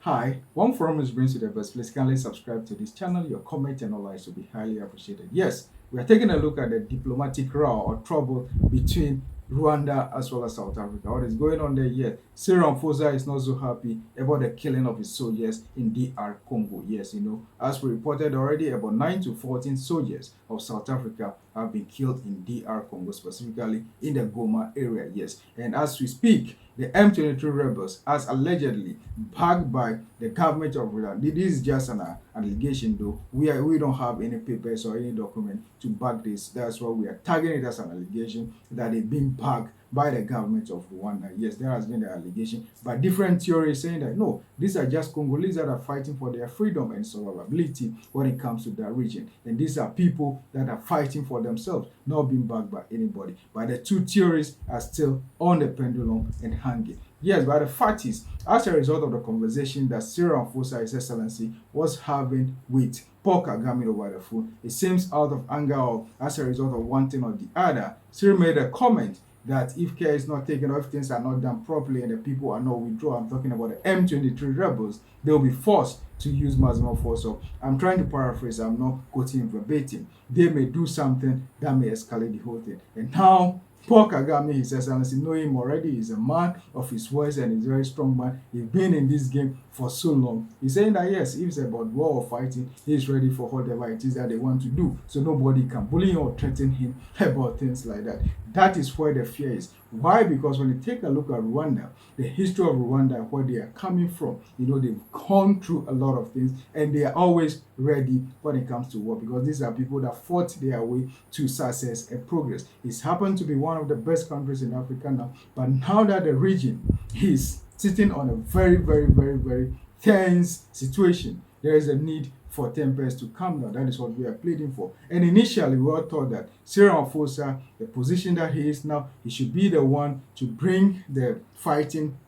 Hi, one forum is brings you the best. Please kindly subscribe to this channel. Your comment and all likes will be highly appreciated. Yes, we are taking a look at the diplomatic row or trouble between Rwanda as well as South Africa. What is going on there? Yes, Cyril Ramaphosa is not so happy about the killing of his soldiers in DR Congo. Yes, as we reported already, about 9 to 14 soldiers of South Africa have been killed in DR Congo, specifically in the Goma area. Yes, and as we speak, the M23 rebels, as allegedly backed by the government of Rwanda. This is just an allegation, though. We don't have any papers or any document to back this. That's why we are tagging it as an allegation that they've been backed by the government of Rwanda. Yes, there has been the allegation, but different theories saying that no, these are just Congolese that are fighting for their freedom and survivability when it comes to that region. And these are people that are fighting for themselves, not being backed by anybody. But the two theories are still on the pendulum and hanging. Yes, but the fact is, as a result of the conversation that Cyril Ramaphosa, His Excellency, was having with Paul Kagame over the phone, it seems out of anger or as a result of one thing or the other, Cyril made a comment that if care is not taken or if things are not done properly and the people are not withdrawn, I'm talking about the M23 rebels, they will be forced to use maximum force. So I'm trying to paraphrase, I'm not quoting verbatim. They may do something that may escalate the whole thing. And now Paul Kagame, His Excellency, know him already. He's a man of his words and he's a very strong man. He's been in this game for so long. He's saying that yes, if it's about war or fighting, he's ready for whatever it is that they want to do. So nobody can bully or threaten him about things like that. That is where the fear is. Why? Because when you take a look at Rwanda, the history of Rwanda, where they are coming from, they've gone through a lot of things and they are always ready when it comes to war because these are people that fought their way to success and progress. It's happened to be one of the best countries in Africa now, but now that the region is sitting on a very, very, very, very tense situation, there is a need for tempers to calm down. That is what we are pleading for. And initially, we all thought that Cyril Ramaphosa, the position that he is now, he should be the one to bring the fighting,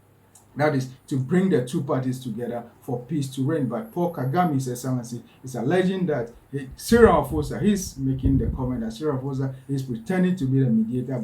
that is, to bring the two parties together for peace to reign. But Paul Kagame, His Excellency, is alleging that Cyril Ramaphosa, he's making the comment that Cyril Ramaphosa is pretending to be the mediator,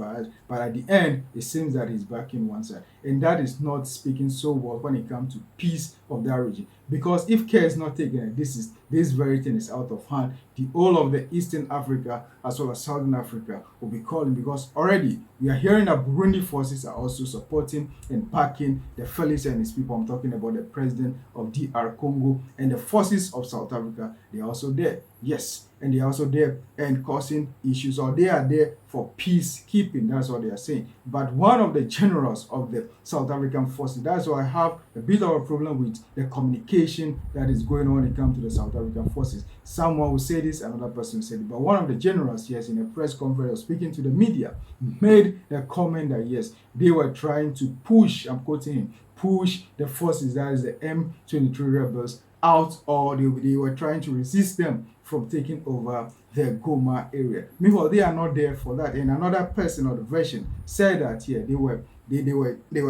but at the end, it seems that he's backing one side. And that is not speaking so well when it comes to peace of that region. Because if care is not taken, this very thing is out of hand. The whole of the Eastern Africa as well as Southern Africa will be calling, because already we are hearing that Burundi forces are also supporting and backing the Felix and his people. I'm talking about the president of DR Congo and the forces of South Africa. They are also there. Yes, and they are also there and causing issues, or they are there for peacekeeping. That's what they are saying. But one of the generals of the South African forces, that's why I have a bit of a problem with the communication that is going on when it comes to the South African forces. Someone will say this, another person will say it. But one of the generals, yes, in a press conference speaking to the media, made the comment that yes, they were trying to push, I'm quoting him, push the forces, that is the M23 rebels, out, or they were trying to resist them from taking over the Goma area. Meanwhile, they are not there for that. And another person or the version said that yeah, they were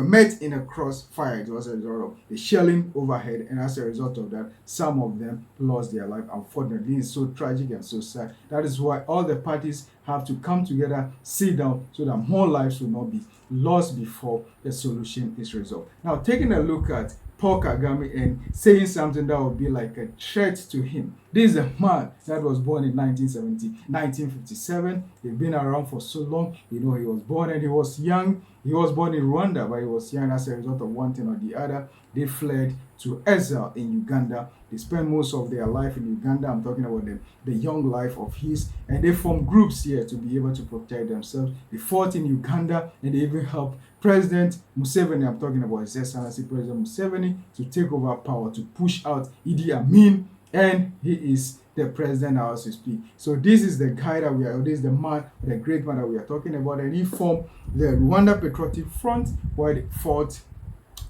met in a crossfire. It was a result of the shelling overhead, and as a result of that, some of them lost their life. Unfortunately, it's so tragic and so sad. That is why all the parties have to come together, sit down, so that more lives will not be lost before the solution is resolved. Now, taking a look at Paul Kagame and saying something that would be like a threat to him. This is a man that was born in 1957. He's been around for so long. He was born and he was young. He was born in Rwanda, but he was young as a result of one thing or the other. They fled to exile in Uganda. They spent most of their life in Uganda. I'm talking about the young life of his. And they formed groups here to be able to protect themselves. They fought in Uganda and they even helped President Museveni, I'm talking about His Excellency President Museveni, to take over power, to push out Idi Amin, and he is the president now as we speak. So this is the guy that this is the man, the great man that we are talking about, and he formed the Rwanda Patriotic Front, where they fought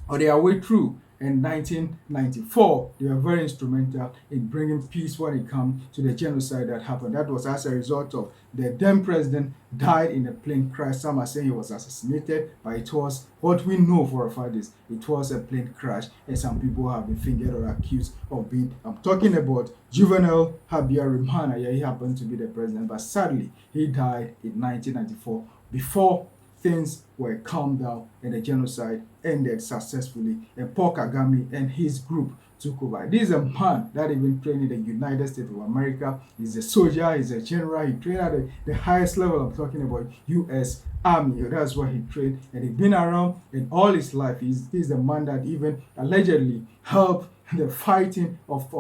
or their way through. In 1994, they were very instrumental in bringing peace when it comes to the genocide that happened. That was as a result of the then president died in a plane crash. Some are saying he was assassinated, but it was, what we know for a fact is, it was a plane crash, and some people have been fingered or accused of being, I'm talking about Juvenal Habyarimana. Yeah, he happened to be the president, but sadly, he died in 1994 before things were calmed down and the genocide ended successfully, and Paul Kagame and his group took over. This is a man that even trained in the United States of America. He's a soldier, he's a general, he trained at the highest level. I'm talking about US Army. That's where he trained, and he's been around in all his life. He's the man that even allegedly helped the fighting of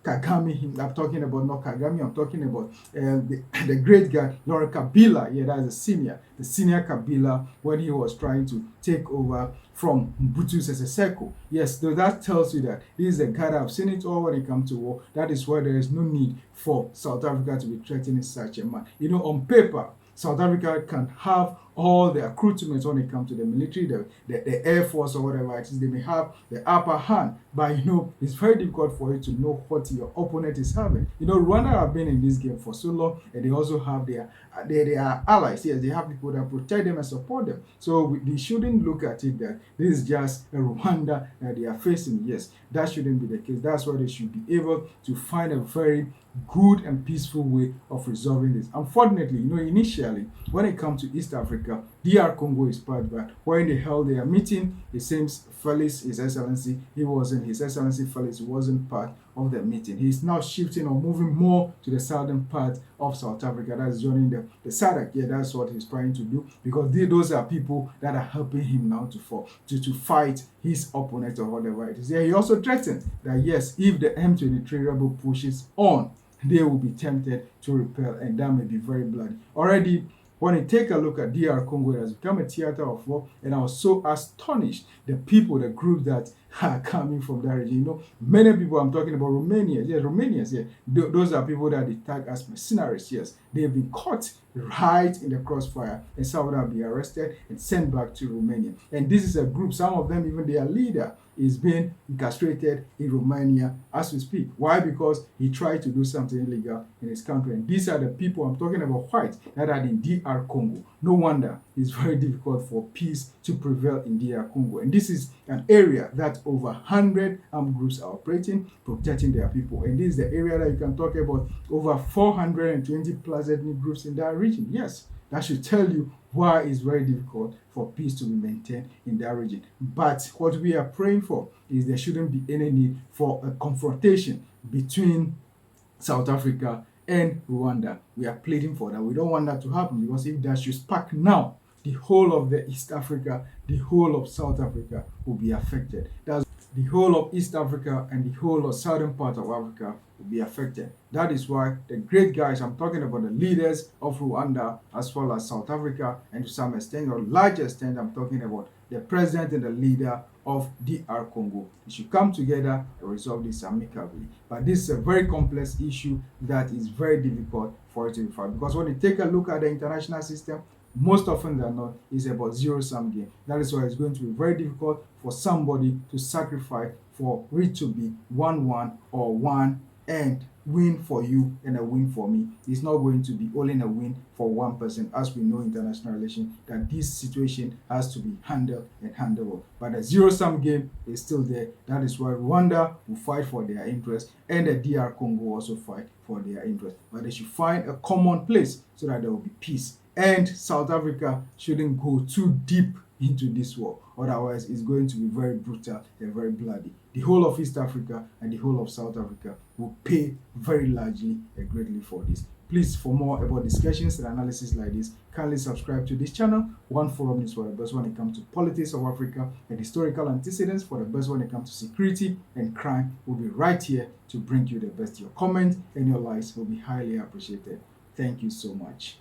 Kagame. I'm talking about not Kagame, I'm talking about the great guy, Laurent Kabila. Yeah, that's the senior Kabila, when he was trying to take over from Mobutu Sese Seko. Yes, so that tells you that this is a guy that I've seen it all when it comes to war. That is why there is no need for South Africa to be threatening such a man. You know, on paper, South Africa can have all the accoutrements when it comes to the military, the Air Force or whatever it is. They may have the upper hand, but you know, it's very difficult for you to know what your opponent is having. You know, Rwanda have been in this game for so long, and they also have their allies. Yes, they have people that protect them and support them. So they shouldn't look at it that this is just a Rwanda that they are facing. Yes, that shouldn't be the case. That's why they should be able to find a very good and peaceful way of resolving this. Unfortunately, you know, initially, when it comes to East Africa, DR Congo is part, but when they held their meeting, it seems Felix, His Excellency, His Excellency Felix wasn't part of the meeting. He's now shifting or moving more to the southern part of South Africa. That's joining the SADC. Yeah, that's what he's trying to do, because those are people that are helping him now to fight his opponent or whatever it is. Yeah, he also threatened that yes, if the M23 rebel pushes on, they will be tempted to repel, and that may be very bloody. Already, when you take a look at DR Congo, it has become a theater of war, and I was so astonished. The people, the group that are coming from that region, you know, many people, I'm talking about Romanians, yeah, Romanians, yeah, those are people that they tag as mercenaries, yes. They have been caught right in the crossfire, and some of them will be arrested and sent back to Romania. And this is a group, some of them, even their leader, is being incarcerated in Romania as we speak. Why? Because he tried to do something illegal in his country. And these are the people, I'm talking about whites, that are in DR Congo. No wonder it's very difficult for peace to prevail in DR Congo. And this is an area that over 100 armed groups are operating, protecting their people. And this is the area that you can talk about over 420 plus ethnic groups in that region. Yes, that should tell you why it's very difficult for peace to be maintained in that region. But what we are praying for is there shouldn't be any need for a confrontation between South Africa and Rwanda. We are pleading for that. We don't want that to happen, because if that should spark now, the whole of the East Africa, the whole of South Africa will be affected. That's the whole of East Africa and the whole of southern part of Africa will be affected. That is why the great guys, I'm talking about the leaders of Rwanda as well as South Africa, and to some extent or larger extent, I'm talking about the president and the leader of DR Congo. We should come together and resolve this amicably. But this is a very complex issue that is very difficult for it to be found, because when you take a look at the international system, most often than not, it's about zero-sum game. That is why it's going to be very difficult for somebody to sacrifice for it to be 1-1 or 1 and win for you and a win for me. It's not going to be only a win for one person, as we know in international relations that this situation has to be handled and handleable. But the zero-sum game is still there. That is why Rwanda will fight for their interest, and the DR Congo will also fight for their interest. But they should find a common place so that there will be peace. And South Africa shouldn't go too deep into this war. Otherwise, it's going to be very brutal and very bloody. The whole of East Africa and the whole of South Africa will pay very largely and greatly for this. Please, for more about discussions and analysis like this, kindly subscribe to this channel. One Forum is for the best when it comes to politics of Africa, and historical antecedents for the best when it comes to security and crime. Will be right here to bring you the best. Your comment and your likes will be highly appreciated. Thank you so much.